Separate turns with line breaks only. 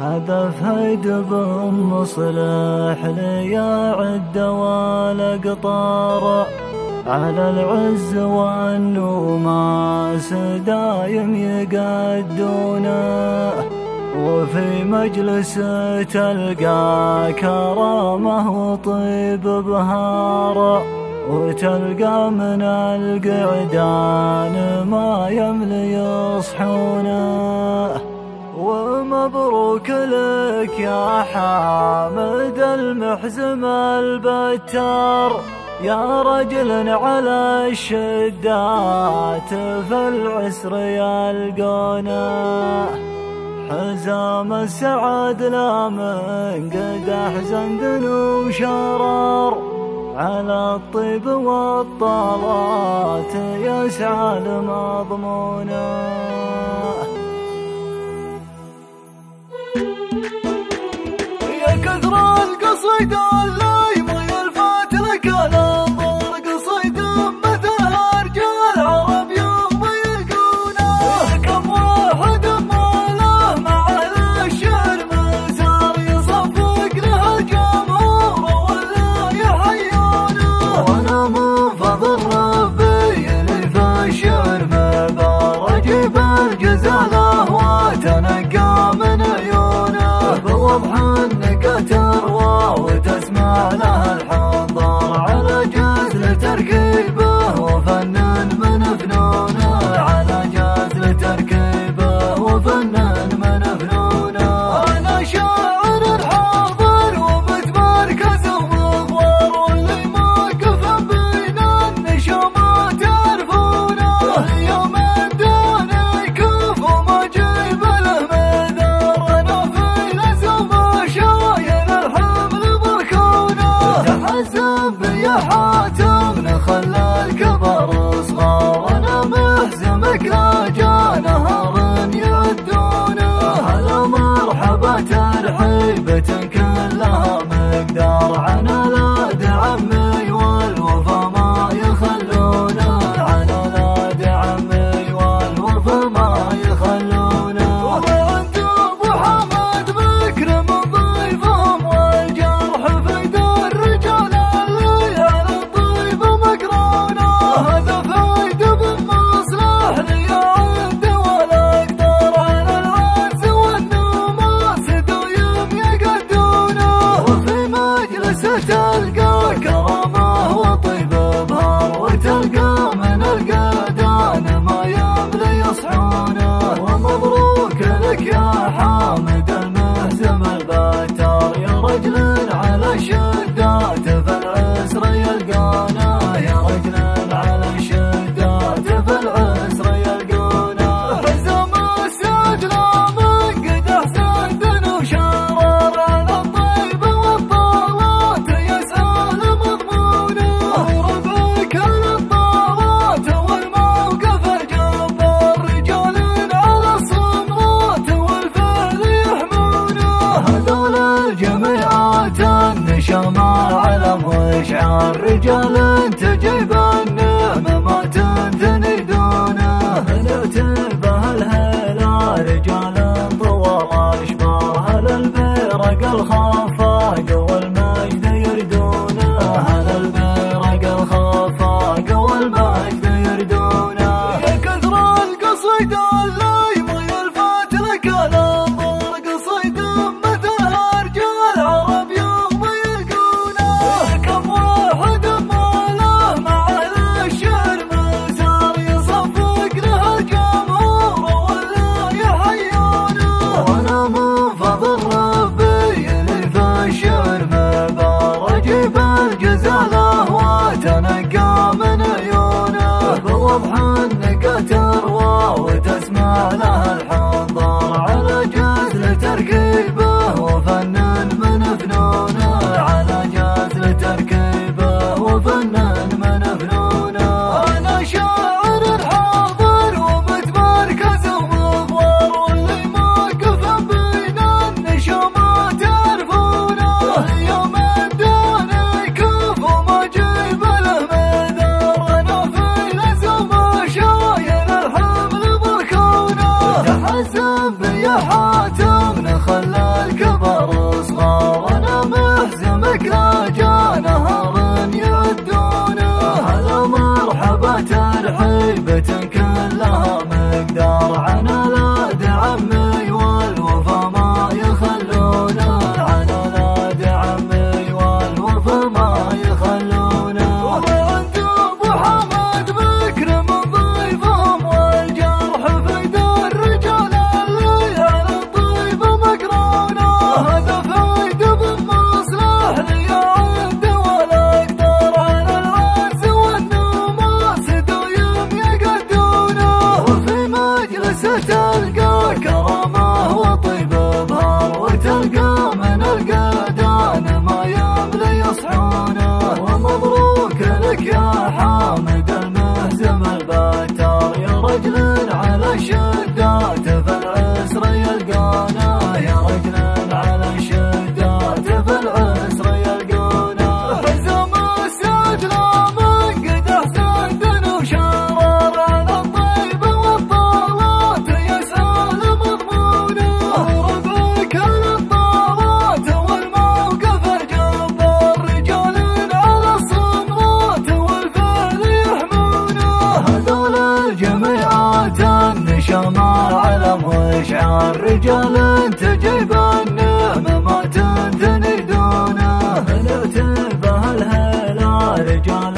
هدف هيدب مصلح ليعد والأقطار على العز والنوماس دايم يقدونه، وفي مجلس تلقى كرامه وطيب بهار، وتلقى من القعدان ما يملي يصحونه. ومبروك لك يا حامد المحزم البتار، يا رجل على الشدات في العسر يلقونه. حزام السعد لا من قد أحزن ذنوب شرار، على الطيب والطلات يسعى لمضمونه. يا كثر القصيد اللي ما يلفت لك الانظار، قصيد مثلها رجال عرب يوم يلقونه. كم واحد ما له مع الشعر مسار، يصفق له الجمهور ولا يحيونه. وانا من فضل ربي اللي في الشعر مبارك بالجزاله، وتنقى من عيونه بوضح النقا تروى وتسمع له الحنظر، على جزل تركيبه وفن من فنونه، على جزل تركيبه وفن من فنونه. انا شاعر الحاضر ومتمركز ومضوار، واللي موقف بين النشامات يعرفونه. يوم الدون يكف وما جيب له مدار، انا في لزوم شايل الحمل بركونه. تحزب يا حاتم نخلى الكبر صغار، انا محزمك رجا نهار يعدونه. هلا مرحبا ترحيبة كلها مقدار، عنا ولاد عمي والوفا ما يخلونه، عنا ولاد عمي والوفا ما يخلونه. وانت ابو حمد بكر من ضيفهم، والجرح في دار الرجال اللي على الطيب مقرونه. هذا فايد بمصلح ليعد والاقدار، على العز والنوماس دايم يقدونه. وفي مجلس تلقى كرامه وطيب بهار، وتلقى من القعدان ما يملي يصحونه. ومبروك لك يا حامد المهزم البتار، يا رجل على الشدات في العسر يلقونه، يا رجل على الشدات في العسر يلقونه. حزام السعد لا من قد أحسن ذنوب شرار، على الطيب والطلات يسعى لمضمونه. ربك للطلات والموقف الجبار، رجال على الصمغات والفعل يحمونه. هذول الجميعات النشامى علم واشعار، رجال تجيب النعمة ما تنثني دونه. نرتبه الهلا رجال طوال اشبار، هل البرق الخفاق والمجد يردونه. هل البرق الخفاق والمجد يردونه. يا كثر القصيد اللي ما يلفت لك الانظار، قصيد مثلها رجال عرب يوم يلقونه. كم واحد ما له مع الشعر مسار، يصفق له الجمهور ولا يحيونه. وانا من فضل ربي اللي في الشعر مبارك بالجزاله، وتنقى من عيونه بوضح النقا تروى وتسمع له الحنظر، على جزل تركيبه وفن من فنونه، على جزل تركيبه وفن من فنونه. انا شاعر الحاضر ومتمركز ومضوار، واللي موقف بين النشامات يعرفونه. يوم الدون يكف وما جيب له مدار، انا في لزوم شايل الحمل بركونه. يمنا خلى الكبر صغار، انا محزمك لا جا نهار يعدونه. هلا مرحبا ترحيبة كلها مقدار، عنا ولاد عمي والوفا ما يخلونه، عنا ولاد عمي والوفا ما يخلونه. وانت ابو حمد بكر من ضيفهم، والجرح في دار الرجال اللي على الطيب مقرونه. هذا فايد بمصلح لي عند ولا اقدر، على العز والنماس دايم يقدونه. وفي مجلسه تلقى كرامه وطيب بهار، وتلقى من القدان ما يملي يصحونه. ومبروك لك يا حامد المهزم البتار، يا رجل على الشدات في العسر يلقانا، يا رجل على الشدات في العسر يلقانا. حزم السجل من قد احسن وشرر، على الطيب والطالات يسعى لمضمونه. ربك للطالات والموقف الجبار، رجال على الصنغات والفعل يحمونه. هذول الجميعات النشامى علم واشعار، رجال تجيب النعمة ما تنثني دونه. نعتبه الهلا رجال